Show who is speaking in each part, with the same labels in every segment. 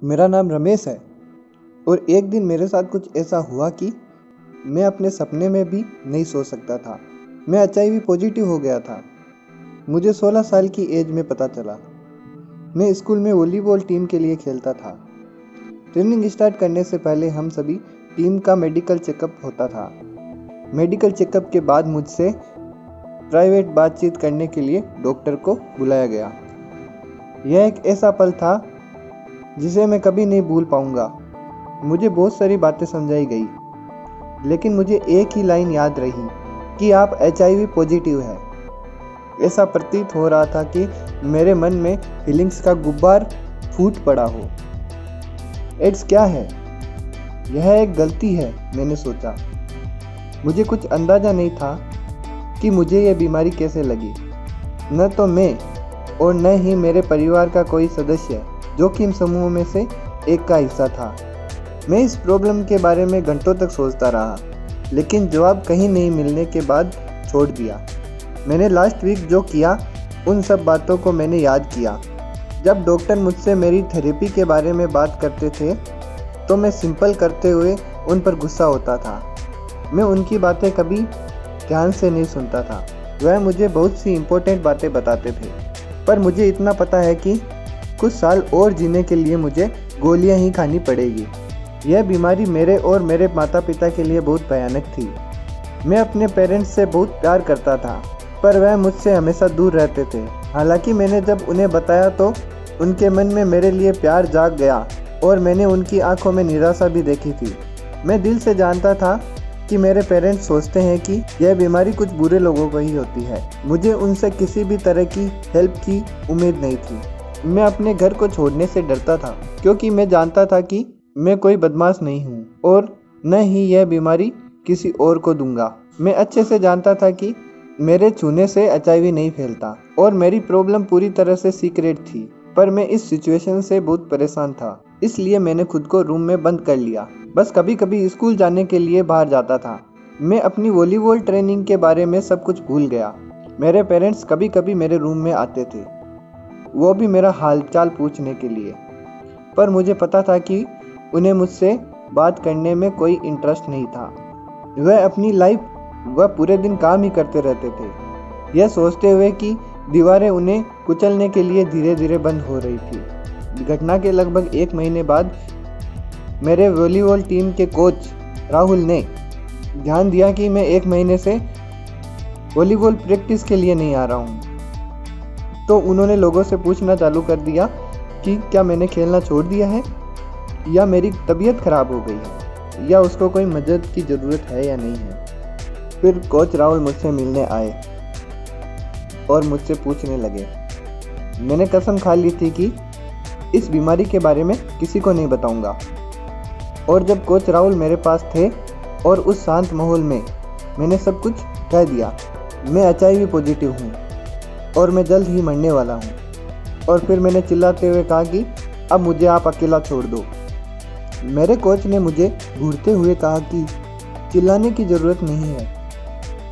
Speaker 1: मेरा नाम रमेश है और एक दिन मेरे साथ कुछ ऐसा हुआ कि मैं अपने सपने में भी नहीं सोच सकता था। मैं एचआईवी पॉजिटिव हो गया था। मुझे 16 साल की एज में पता चला। मैं स्कूल में वॉलीबॉल टीम के लिए खेलता था। ट्रेनिंग स्टार्ट करने से पहले हम सभी टीम का मेडिकल चेकअप होता था। मेडिकल चेकअप के बाद मुझसे प्राइवेट बातचीत करने के लिए डॉक्टर को बुलाया गया। यह एक ऐसा पल था जिसे मैं कभी नहीं भूल पाऊंगा। मुझे बहुत सारी बातें समझाई गई, लेकिन मुझे एक ही लाइन याद रही कि आप एचआईवी पॉजिटिव है। ऐसा प्रतीत हो रहा था कि मेरे मन में फीलिंग्स का गुब्बार फूट पड़ा हो। एड्स क्या है? यह एक गलती है, मैंने सोचा। मुझे कुछ अंदाजा नहीं था कि मुझे यह बीमारी कैसे लगी। न तो मैं और न ही मेरे परिवार का कोई सदस्य जोखिम समूह में से एक का हिस्सा था। मैं इस प्रॉब्लम के बारे में घंटों तक सोचता रहा, लेकिन जवाब कहीं नहीं मिलने के बाद छोड़ दिया। मैंने लास्ट वीक जो किया उन सब बातों को मैंने याद किया। जब डॉक्टर मुझसे मेरी थेरेपी के बारे में बात करते थे तो मैं सिंपल करते हुए उन पर गुस्सा होता था। मैं उनकी बातें कभी ध्यान से नहीं सुनता था। वह मुझे बहुत सी इम्पोर्टेंट बातें बताते थे, पर मुझे इतना पता है कि कुछ साल और जीने के लिए मुझे गोलियां ही खानी पड़ेगी। यह बीमारी मेरे और मेरे माता पिता के लिए बहुत भयानक थी। मैं अपने पेरेंट्स से बहुत प्यार करता था, पर वह मुझसे हमेशा दूर रहते थे। हालांकि मैंने जब उन्हें बताया तो उनके मन में मेरे लिए प्यार जाग गया और मैंने उनकी आंखों में निराशा भी देखी थी। मैं दिल से जानता था कि मेरे पेरेंट्स सोचते हैं कि यह बीमारी कुछ बुरे लोगों को ही होती है। मुझे उनसे किसी भी तरह की हेल्प की उम्मीद नहीं थी। मैं अपने घर को छोड़ने से डरता था, क्योंकि मैं जानता था कि मैं कोई बदमाश नहीं हूँ और न ही यह बीमारी किसी और को दूंगा। मैं अच्छे से जानता था कि मेरे छूने से एचआईवी नहीं फैलता और मेरी प्रॉब्लम पूरी तरह से सीक्रेट थी, पर मैं इस सिचुएशन से बहुत परेशान था। इसलिए मैंने खुद को रूम में बंद कर लिया। बस कभी कभी स्कूल जाने के लिए बाहर जाता था। मैं अपनी वॉलीबॉल ट्रेनिंग के बारे में सब कुछ भूल गया। मेरे पेरेंट्स कभी कभी मेरे रूम में आते थे, वो भी मेरा हालचाल पूछने के लिए, पर मुझे पता था कि उन्हें मुझसे बात करने में कोई इंटरेस्ट नहीं था। वह पूरे दिन काम ही करते रहते थे, यह सोचते हुए कि दीवारें उन्हें कुचलने के लिए धीरे धीरे बंद हो रही थी। घटना के लगभग 1 महीने बाद मेरे वॉलीबॉल टीम के कोच राहुल ने ध्यान दिया कि मैं 1 महीने से वॉलीबॉल प्रैक्टिस के लिए नहीं आ रहा हूँ। तो उन्होंने लोगों से पूछना चालू कर दिया कि क्या मैंने खेलना छोड़ दिया है, या मेरी तबीयत खराब हो गई है, या उसको कोई मदद की ज़रूरत है या नहीं है। फिर कोच राहुल मुझसे मिलने आए और मुझसे पूछने लगे। मैंने कसम खा ली थी कि इस बीमारी के बारे में किसी को नहीं बताऊंगा। और जब कोच राहुल मेरे पास थे और उस शांत माहौल में मैंने सब कुछ कह दिया। मैं एचआईवी पॉजिटिव हूँ और मैं जल्द ही मरने वाला हूँ। और फिर मैंने चिल्लाते हुए कहा कि अब मुझे आप अकेला छोड़ दो। मेरे कोच ने मुझे घूरते हुए कहा कि चिल्लाने की ज़रूरत नहीं है।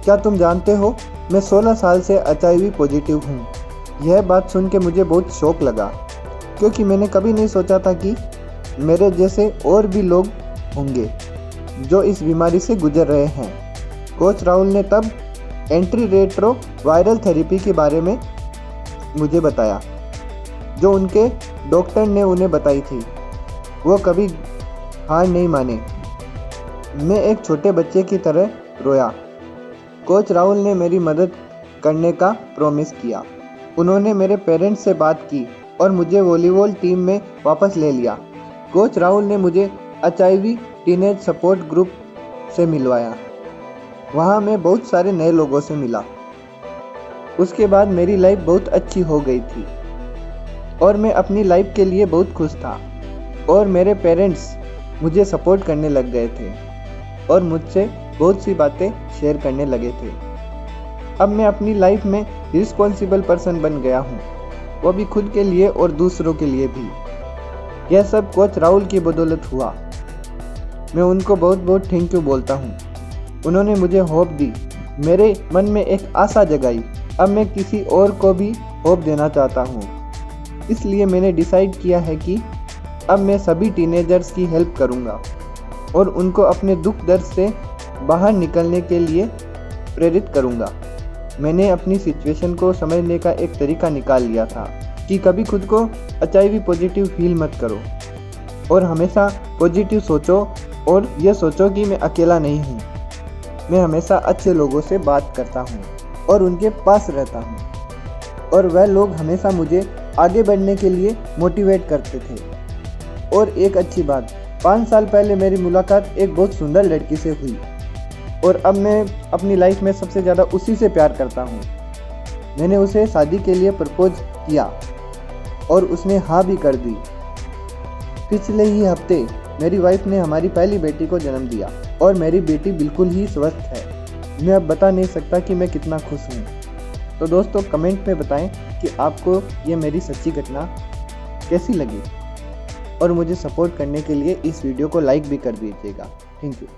Speaker 1: क्या तुम जानते हो, मैं 16 साल से एचआईवी पॉजिटिव हूँ। यह बात सुन के मुझे बहुत शौक लगा, क्योंकि मैंने कभी नहीं सोचा था कि मेरे जैसे और भी लोग होंगे जो इस बीमारी से गुजर रहे हैं। कोच राहुल ने तब एंटी रेट्रो वायरल थेरेपी के बारे में मुझे बताया, जो उनके डॉक्टर ने उन्हें बताई थी। वो कभी हार नहीं माने। मैं एक छोटे बच्चे की तरह रोया। कोच राहुल ने मेरी मदद करने का प्रॉमिस किया। उन्होंने मेरे पेरेंट्स से बात की और मुझे वॉलीबॉल टीम में वापस ले लिया। कोच राहुल ने मुझे एचआईवी टीनेज सपोर्ट ग्रुप से मिलवाया। वहाँ मैं बहुत सारे नए लोगों से मिला। उसके बाद मेरी लाइफ बहुत अच्छी हो गई थी और मैं अपनी लाइफ के लिए बहुत खुश था। और मेरे पेरेंट्स मुझे सपोर्ट करने लग गए थे और मुझसे बहुत सी बातें शेयर करने लगे थे। अब मैं अपनी लाइफ में रिस्पॉन्सिबल पर्सन बन गया हूँ, वो भी खुद के लिए और दूसरों के लिए भी। यह सब कोच राहुल की बदौलत हुआ। मैं उनको बहुत बहुत थैंक यू बोलता हूँ। उन्होंने मुझे होप दी, मेरे मन में एक आशा जगाई। अब मैं किसी और को भी होप देना चाहता हूँ। इसलिए मैंने डिसाइड किया है कि अब मैं सभी टीनेजर्स की हेल्प करूँगा और उनको अपने दुख दर्द से बाहर निकलने के लिए प्रेरित करूँगा। मैंने अपनी सिचुएशन को समझने का एक तरीका निकाल लिया था कि कभी खुद को HIV पॉजिटिव फील मत करो और हमेशा पॉजिटिव सोचो और ये सोचो कि मैं अकेला नहीं हूँ। मैं हमेशा अच्छे लोगों से बात करता हूँ और उनके पास रहता हूँ और वह लोग हमेशा मुझे आगे बढ़ने के लिए मोटिवेट करते थे। और एक अच्छी बात, 5 साल पहले मेरी मुलाकात एक बहुत सुंदर लड़की से हुई और अब मैं अपनी लाइफ में सबसे ज़्यादा उसी से प्यार करता हूँ। मैंने उसे शादी के लिए प्रपोज किया और उसने हाँ भी कर दी। पिछले ही हफ्ते मेरी वाइफ ने हमारी पहली बेटी को जन्म दिया और मेरी बेटी बिल्कुल ही स्वस्थ है। मैं अब बता नहीं सकता कि मैं कितना खुश हूँ। तो दोस्तों कमेंट में बताएं कि आपको ये मेरी सच्ची घटना कैसी लगी और मुझे सपोर्ट करने के लिए इस वीडियो को लाइक भी कर दीजिएगा। Thank you.